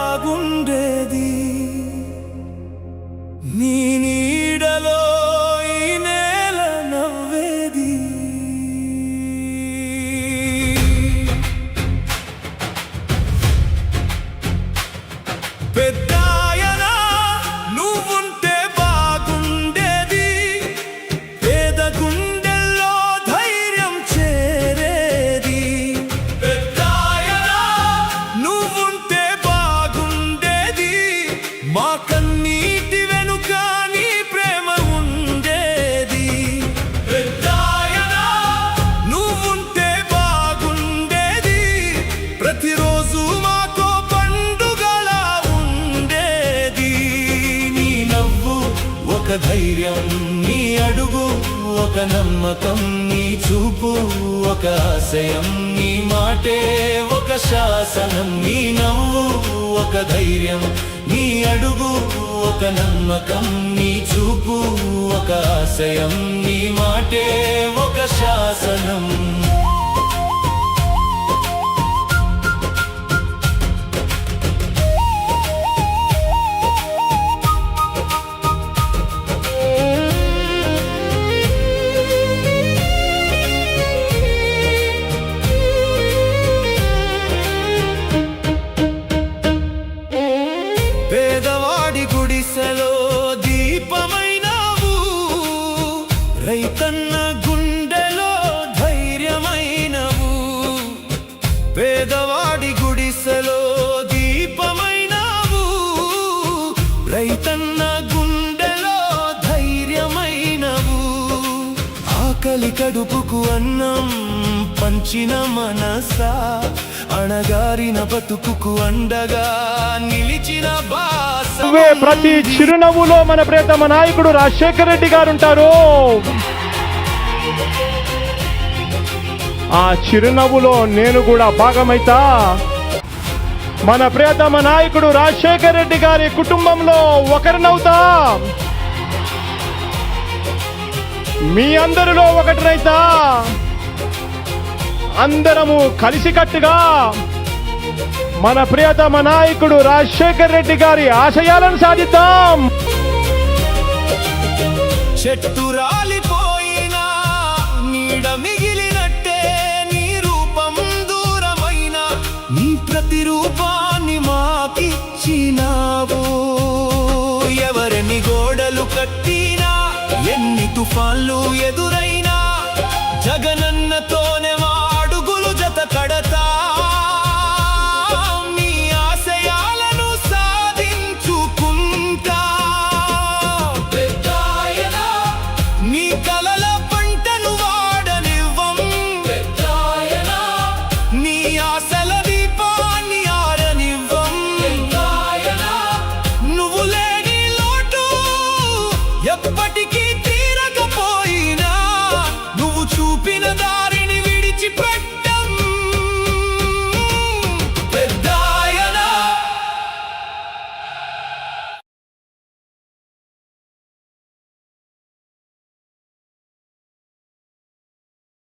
బాగుండేది నీ నీడలో ఈ నేల నవ్వేది పెద్దాయనా నువ్వుంటే బాగుండేది పేద గుండెల్లో ధైర్యం చేరేది పెద్దాయనా నువ్వుంటే బాగుండేది మా కన్నీటి వెనుక నీ ప్రేమ ఉండేది పెద్దాయనా నువ్వుంటే బాగుండేది ప్రతిరోజు మాతో పండుగలా ఉండేది నీ నవ్వు ఒక ధైర్యం నీ అడుగు ఒక నమ్మకం నీ చూపు ఒక ఆశయం నీ మాటే ఒక శాసనం నీ నవ్వు ఒక ధైర్యం నీ అడుగు ఒక నమ్మకం నీ చూపు ఒక ఆశయం నీ మాటే ఒక శాసనం పేదవాడి గుడిసెలో దీపమైనావు రైతన్న గుండెలో ధైర్యమైనవు పేదవాడి గుడిసెలో దీపమైనావు రైతన్న గుండెలో ధైర్యమైనవు ఆకలి కడుపుకు అన్నం పంచిన మనసా అణగారిన బతుకుకు అండగా నిలిచిన బాస ప్రతి చిరునవ్వులో మన ప్రియతమ నాయకుడు రాజశేఖర రెడ్డి గారు ఉంటారు. ఆ చిరునవ్వులో నేను కూడా భాగమైతా. మన ప్రియతమ నాయకుడు రాజశేఖర రెడ్డి గారి కుటుంబంలో ఒకరినవుతా. మీ అందరిలో ఒకటినైతా. అందరము కలిసికట్టుగా మన ప్రియతమ నాయకుడు రాజశేఖర రెడ్డి గారి ఆశయాలను సాధిద్దాం. చెట్టు రాలిపోయినా నీడ మిగిలినట్టే నీ రూపం దూరమైన నీ ప్రతిరూపాన్ని మాకిచ్చినావు ఎవరిని గోడలు కట్టినా ఎన్ని తుఫాన్లు ఎదురైనా జగనన్నతోనే అడుగులు జత కడతా నీ ఆశయాలను సాధించుకుంటా పెద్దాయనా నీ కలల పంటను వాడనివ్వం పెద్దాయనా నీ ఆశల దీపాన్ని ఆరనివ్వం పెద్దాయనా నువ్వు లేని లోటు ఎప్పటికీ